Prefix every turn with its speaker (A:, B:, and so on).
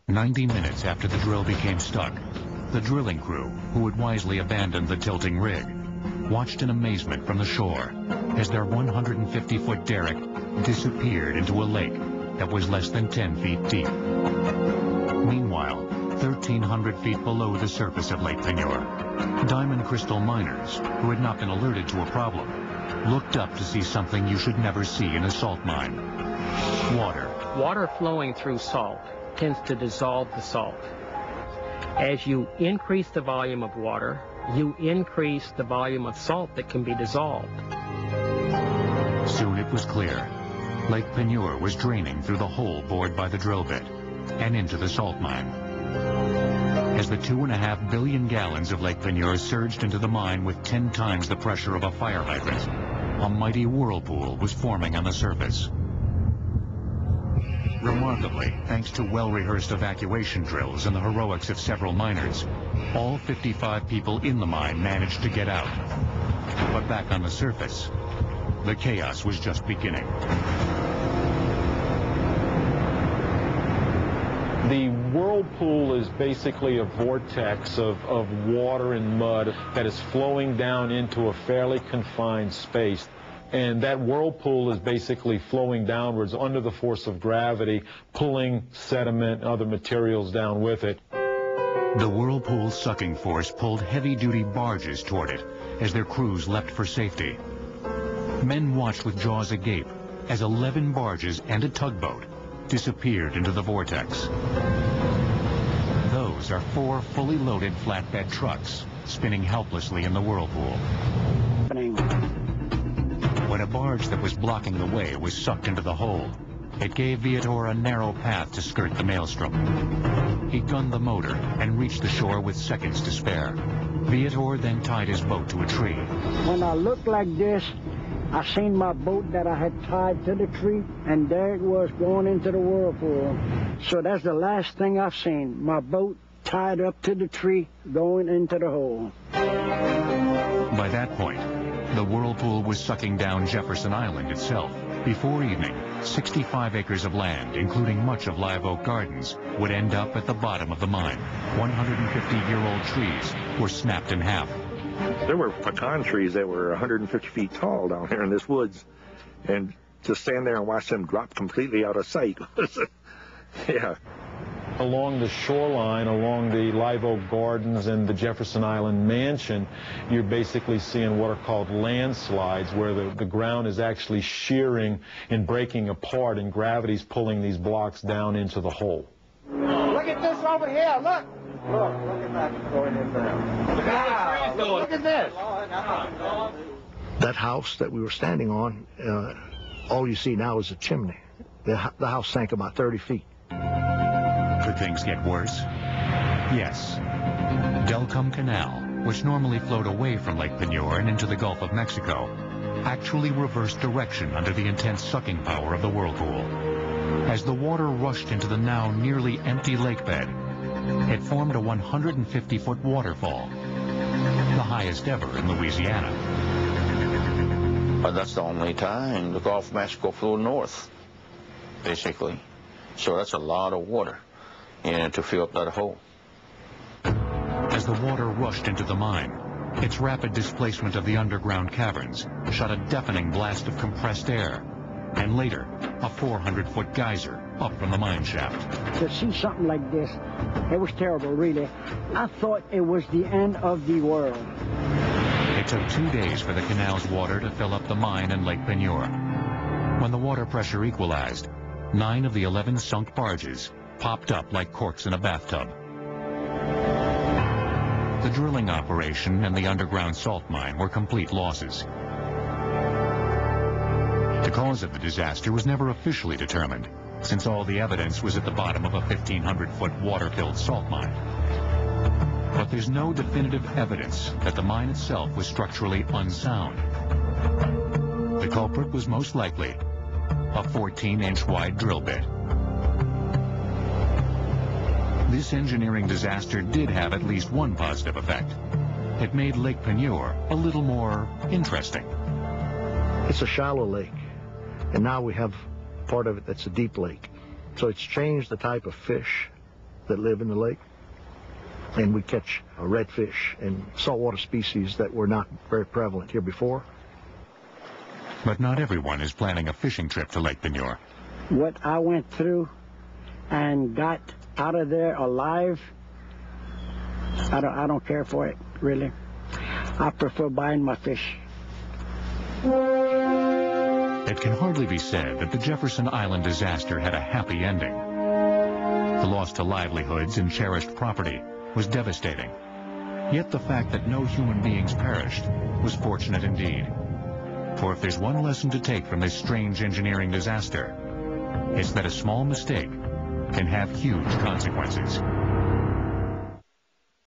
A: 90 minutes after the drill became stuck, the drilling crew, who had wisely abandoned the tilting rig, watched in amazement from the shore as their 150-foot derrick disappeared into a lake that was less than 10 feet deep. Meanwhile, 1,300 feet below the surface of LakePeigneur, diamond crystal miners, who had not been alerted to a problem, looked up to see something you should never see in a salt mine. Water.
B: Water flowing through salt tends to dissolve the salt. As you increase the volume of water, you increase the volume of salt that can be dissolved.
A: Soon it was clear. LakePeigneur was draining through the hole bored by the drill bit and into the salt mine. As the 2.5 billion gallons of LakePeigneur surged into the mine with 10 times the pressure of a fire hydrant, a mighty whirlpool was forming on the surface. Remarkably, thanks to well-rehearsed evacuation drills and the heroics of several miners, all 55 people in the mine managed to get out. But back on the surface, the chaos was just beginning.
C: The whirlpool is basically a vortex of water and mud that is flowing down into a fairly confined space. And that whirlpool is basically flowing downwards under the force of gravity, pulling sediment and other materials down with it.
A: The whirlpool's sucking force pulled heavy-duty barges toward it as their crews leapt for safety. Men watched with jaws agape as 11 barges and a tugboat disappeared into the vortex. Those are 4 fully loaded flatbed trucks spinning helplessly in the whirlpool. When a barge that was blocking the way was sucked into the hole, it gave Viator a narrow path to skirt the maelstrom. He gunned the motor and reached the shore with seconds to spare. Viator then tied his boat to a tree.
D: When I looked like this, I seen my boat that I had tied to the tree, and there it was going into the whirlpool. So that's the last thing I've seen, my boat tied up to the tree going into the hole.
A: By that point, the whirlpool was sucking down Jefferson Island itself. Before evening, 65 acres of land, including much of Live Oak Gardens, would end up at the bottom of the mine. 150-year-old trees were snapped in half.
E: There were pecan trees that were 150 feet tall down here in this woods, and to stand there and watch them drop completely out of sight was, yeah.
C: Along the shoreline, along the Live Oak Gardens and the Jefferson Island Mansion, you're basically seeing what are called landslides, where the ground is actually shearing and breaking apart, and gravity's pulling these blocks down into the hole.
F: Look at this over here, look! Look at that going in there. Look at this!
G: That house that we were standing on, all you see now is a chimney. The house sank about 30 feet.
A: Could things get worse? Yes. Delcombe Canal, which normally flowed away from LakePeigneur and into the Gulf of Mexico, actually reversed direction under the intense sucking power of the whirlpool. As the water rushed into the now nearly empty lake bed, it formed a 150-foot waterfall, the highest ever in Louisiana.
H: But that's the only time the Gulf of Mexico flowed north, basically. So that's a lot of water, to fill up that hole.
A: As the water rushed into the mine, its rapid displacement of the underground caverns shot a deafening blast of compressed air, and later, a 400-foot geyser up from the mine shaft.
D: To see something like this, it was terrible, really. I thought it was the end of the world.
A: It took 2 days for the canal's water to fill up the mine and LakePeigneur. When the water pressure equalized, 9 of the 11 sunk barges popped up like corks in a bathtub. The drilling operation and the underground salt mine were complete losses. The cause of the disaster was never officially determined, since all the evidence was at the bottom of a 1,500-foot water-filled salt mine. But there's no definitive evidence that the mine itself was structurally unsound. The culprit was most likely a 14-inch wide drill bit. This engineering disaster did have at least one positive effect. It made LakePeigneur a little more interesting.
G: It's a shallow lake, and now we have part of it that's a deep lake. So it's changed the type of fish that live in the lake. And we catch redfish and saltwater species that were not very prevalent here before.
A: But not everyone is planning a fishing trip to LakePeigneur.
D: What I went through and got out of there alive, I don't care for it, really. I prefer buying my fish.
A: It can hardly be said that the Jefferson Island disaster had a happy ending. The loss to livelihoods and cherished property was devastating. Yet the fact that no human beings perished was fortunate indeed. For if there's one lesson to take from this strange engineering disaster, it's that a small mistake can have huge consequences.